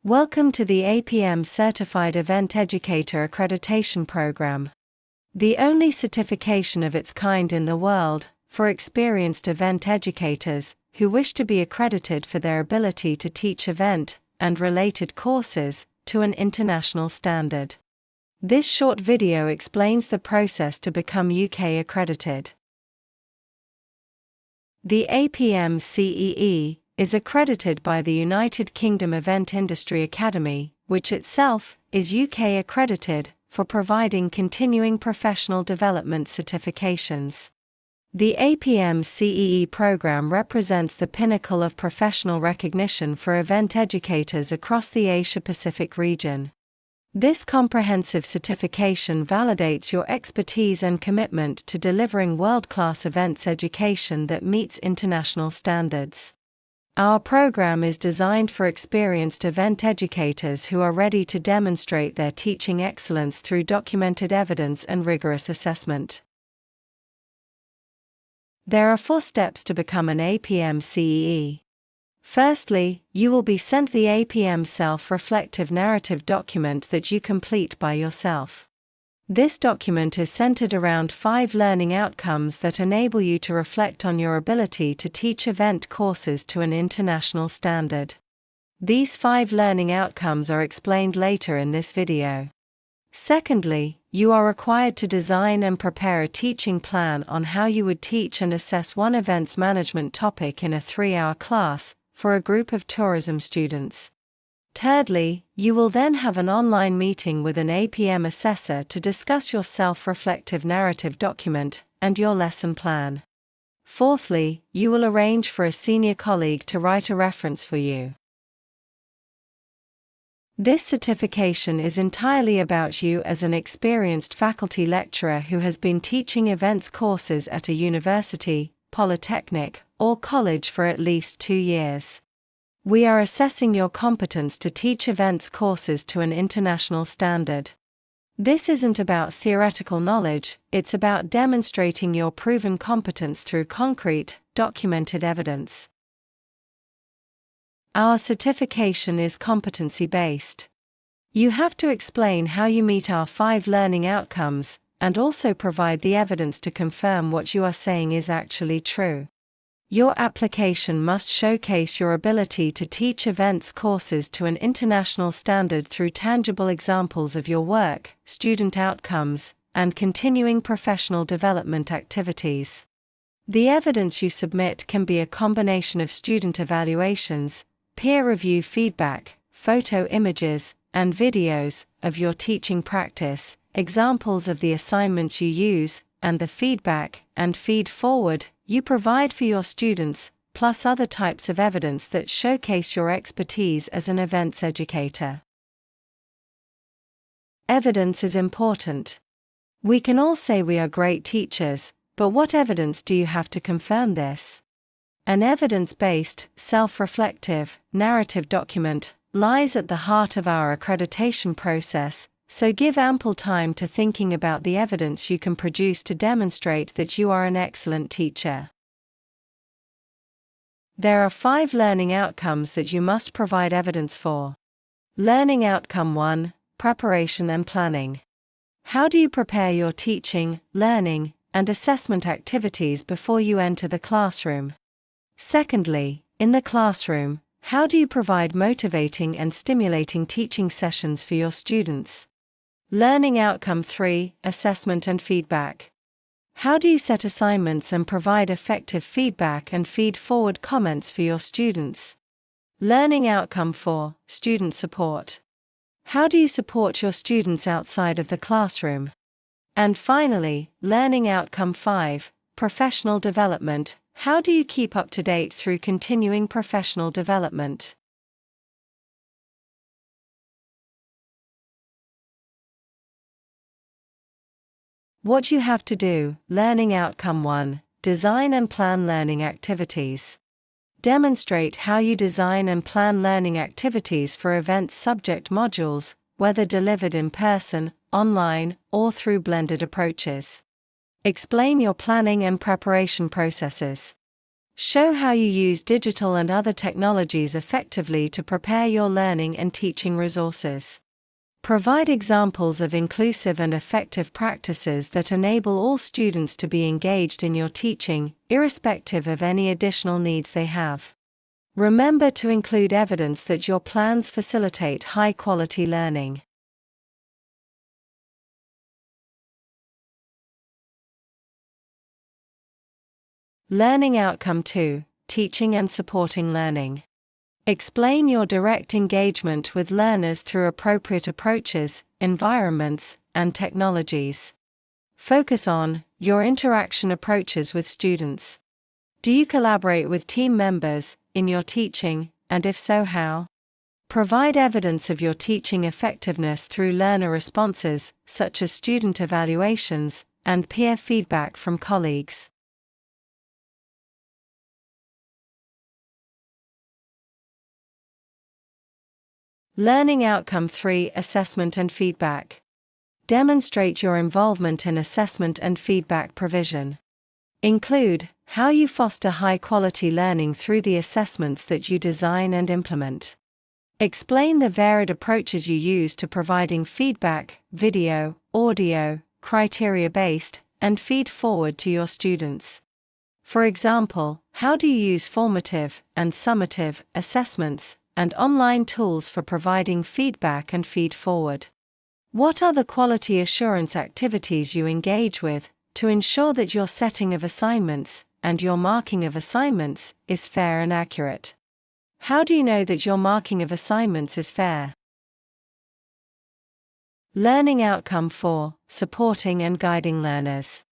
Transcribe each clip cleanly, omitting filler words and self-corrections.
Welcome to the APIEM Certified Event Educator Accreditation Program. The only certification of its kind in the world, for experienced event educators who wish to be accredited for their ability to teach event and related courses to an international standard. This short video explains the process to become UK accredited. The APIEM CEE is accredited by the United Kingdom Event Industry Academy, which itself is UK accredited for providing continuing professional development certifications. The APIEM CEE program represents the pinnacle of professional recognition for event educators across the Asia-Pacific region. This comprehensive certification validates your expertise and commitment to delivering world-class events education that meets international standards. Our program is designed for experienced event educators who are ready to demonstrate their teaching excellence through documented evidence and rigorous assessment. There are 4 steps to become an APIEM CEE. Firstly, you will be sent the APIEM self-reflective narrative document that you complete by yourself. This document is centered around 5 learning outcomes that enable you to reflect on your ability to teach event courses to an international standard. These 5 learning outcomes are explained later in this video. Secondly, you are required to design and prepare a teaching plan on how you would teach and assess one events management topic in a 3-hour class for a group of tourism students. Thirdly, you will then have an online meeting with an APIEM assessor to discuss your self-reflective narrative document and your lesson plan. Fourthly, you will arrange for a senior colleague to write a reference for you. This certification is entirely about you as an experienced faculty lecturer who has been teaching events courses at a university, polytechnic, or college for at least 2 years. We are assessing your competence to teach events courses to an international standard. This isn't about theoretical knowledge, it's about demonstrating your proven competence through concrete, documented evidence. Our certification is competency-based. You have to explain how you meet our 5 learning outcomes, and also provide the evidence to confirm what you are saying is actually true. Your application must showcase your ability to teach events courses to an international standard through tangible examples of your work, student outcomes, and continuing professional development activities. The evidence you submit can be a combination of student evaluations, peer review feedback, photo images, and videos of your teaching practice, examples of the assignments you use, and the feedback and feed-forward you provide for your students, plus other types of evidence that showcase your expertise as an events educator. Evidence is important. We can all say we are great teachers, but what evidence do you have to confirm this? An evidence-based, self-reflective, narrative document lies at the heart of our accreditation process, so give ample time to thinking about the evidence you can produce to demonstrate that you are an excellent teacher. There are 5 learning outcomes that you must provide evidence for. Learning outcome 1, preparation and planning. How do you prepare your teaching, learning, and assessment activities before you enter the classroom? Secondly, in the classroom, how do you provide motivating and stimulating teaching sessions for your students? Learning outcome 3, assessment and feedback. How do you set assignments and provide effective feedback and feed-forward comments for your students? Learning outcome 4, student support. How do you support your students outside of the classroom? And finally, learning outcome 5, professional development. How do you keep up to date through continuing professional development? What you have to do. Learning outcome 1, design and plan learning activities. Demonstrate how you design and plan learning activities for events subject modules, whether delivered in person, online, or through blended approaches. Explain your planning and preparation processes. Show how you use digital and other technologies effectively to prepare your learning and teaching resources. Provide examples of inclusive and effective practices that enable all students to be engaged in your teaching, irrespective of any additional needs they have. Remember to include evidence that your plans facilitate high-quality learning. Learning Outcome 2: Teaching and Supporting Learning. Explain your direct engagement with learners through appropriate approaches, environments, and technologies. Focus on your interaction approaches with students. Do you collaborate with team members in your teaching, and if so, how? Provide evidence of your teaching effectiveness through learner responses, such as student evaluations and peer feedback from colleagues. Learning Outcome 3: Assessment and Feedback. Demonstrate your involvement in assessment and feedback provision. Include how you foster high-quality learning through the assessments that you design and implement. Explain the varied approaches you use to providing feedback, video, audio, criteria-based, and feed-forward to your students. For example, how do you use formative and summative assessments and online tools for providing feedback and feed-forward? What are the quality assurance activities you engage with to ensure that your setting of assignments and your marking of assignments is fair and accurate? How do you know that your marking of assignments is fair? Learning Outcome 4: Supporting and Guiding Learners.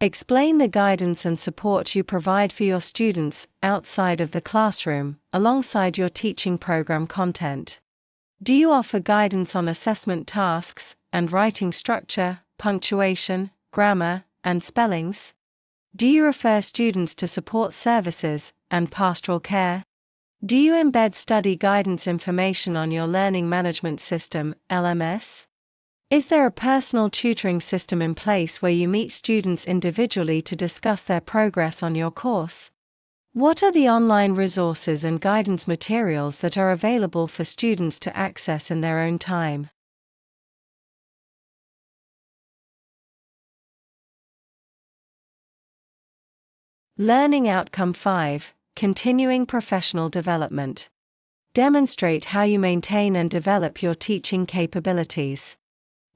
Explain the guidance and support you provide for your students outside of the classroom, alongside your teaching program content. Do you offer guidance on assessment tasks and writing structure, punctuation, grammar, and spellings? Do you refer students to support services and pastoral care? Do you embed study guidance information on your learning management system, LMS? Is there a personal tutoring system in place where you meet students individually to discuss their progress on your course? What are the online resources and guidance materials that are available for students to access in their own time? Learning Outcome 5: Continuing Professional Development. Demonstrate how you maintain and develop your teaching capabilities.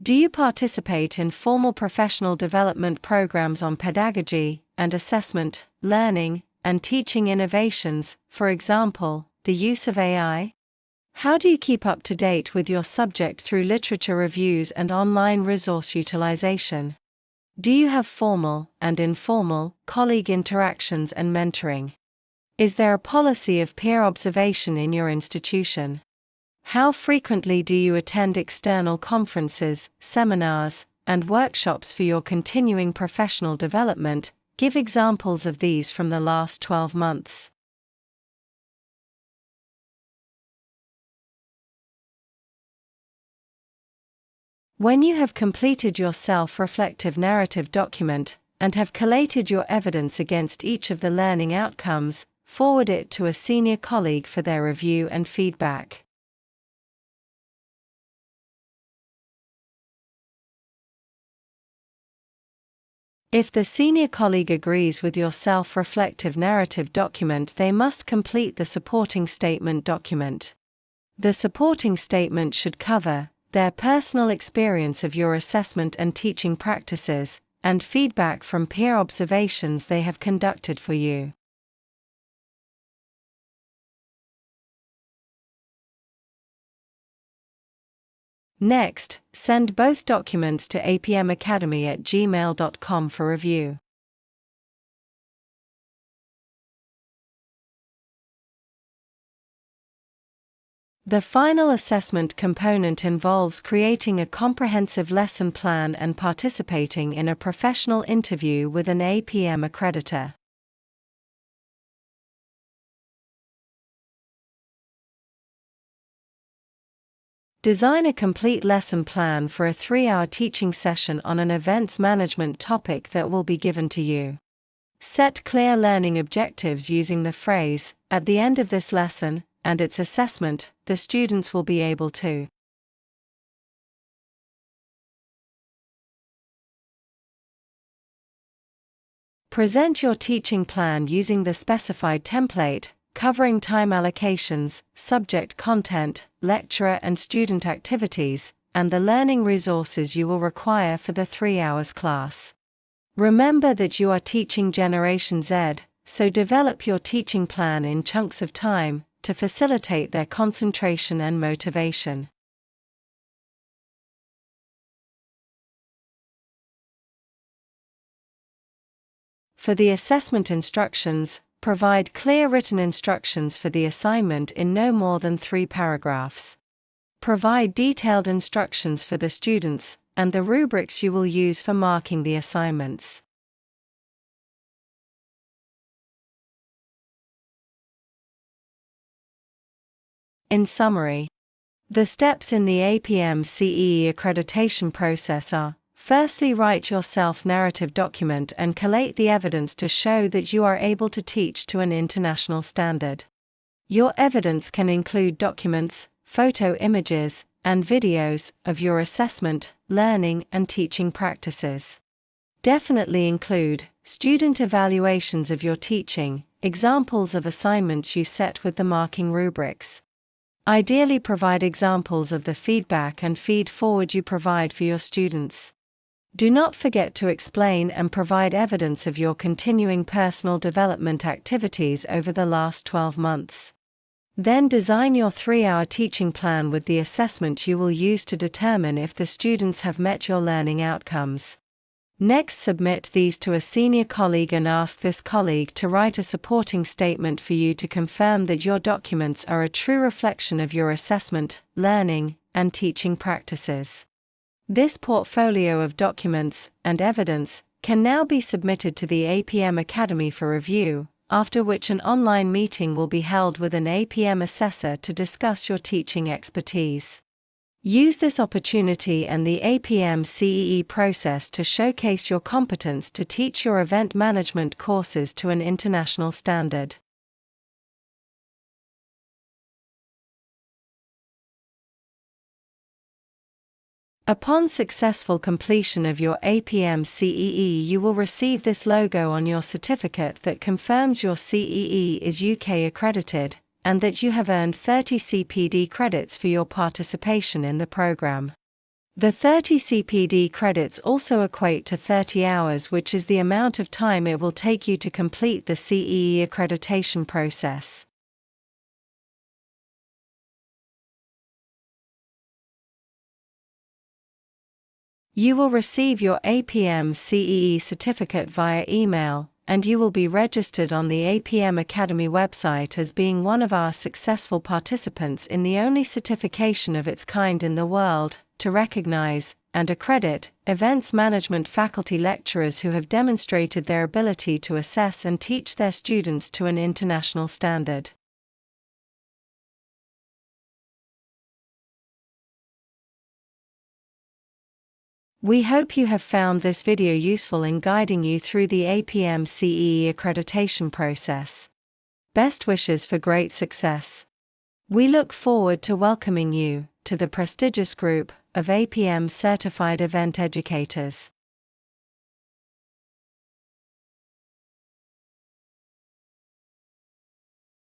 Do you participate in formal professional development programs on pedagogy and assessment, learning, and teaching innovations, for example, the use of AI? How do you keep up to date with your subject through literature reviews and online resource utilization? Do you have formal and informal colleague interactions and mentoring? Is there a policy of peer observation in your institution? How frequently do you attend external conferences, seminars, and workshops for your continuing professional development? Give examples of these from the last 12 months. When you have completed your self-reflective narrative document and have collated your evidence against each of the learning outcomes, forward it to a senior colleague for their review and feedback. If the senior colleague agrees with your self-reflective narrative document, they must complete the supporting statement document. The supporting statement should cover their personal experience of your assessment and teaching practices, and feedback from peer observations they have conducted for you. Next, send both documents to apiemacademy@gmail.com for review. The final assessment component involves creating a comprehensive lesson plan and participating in a professional interview with an APIEM accreditor. Design a complete lesson plan for a 3-hour teaching session on an events management topic that will be given to you. Set clear learning objectives using the phrase, "At the end of this lesson," and its assessment, the students will be able to present your teaching plan using the specified template, covering time allocations, subject content, lecturer and student activities, and the learning resources you will require for the 3 hours class. Remember that you are teaching Generation Z, so develop your teaching plan in chunks of time to facilitate their concentration and motivation. For the assessment instructions, provide clear written instructions for the assignment in no more than 3 paragraphs. Provide detailed instructions for the students and the rubrics you will use for marking the assignments. In summary, the steps in the APIEM CEE accreditation process are: firstly, write your self-narrative document and collate the evidence to show that you are able to teach to an international standard. Your evidence can include documents, photo images, and videos of your assessment, learning, and teaching practices. Definitely include student evaluations of your teaching, examples of assignments you set with the marking rubrics. Ideally, provide examples of the feedback and feed forward you provide for your students. Do not forget to explain and provide evidence of your continuing personal development activities over the last 12 months. Then design your 3-hour teaching plan with the assessment you will use to determine if the students have met your learning outcomes. Next, submit these to a senior colleague and ask this colleague to write a supporting statement for you to confirm that your documents are a true reflection of your assessment, learning, and teaching practices. This portfolio of documents and evidence can now be submitted to the APIEM Academy for review, after which an online meeting will be held with an APIEM assessor to discuss your teaching expertise. Use this opportunity and the APIEM CEE process to showcase your competence to teach your event management courses to an international standard. Upon successful completion of your APIEM CEE, you will receive this logo on your certificate that confirms your CEE is UK accredited, and that you have earned 30 CPD credits for your participation in the program. The 30 CPD credits also equate to 30 hours, which is the amount of time it will take you to complete the CEE accreditation process. You will receive your APIEM CEE certificate via email, and you will be registered on the APIEM Academy website as being one of our successful participants in the only certification of its kind in the world, to recognize and accredit events management faculty lecturers who have demonstrated their ability to assess and teach their students to an international standard. We hope you have found this video useful in guiding you through the APIEM CEE accreditation process. Best wishes for great success. We look forward to welcoming you to the prestigious group of APIEM Certified Event Educators.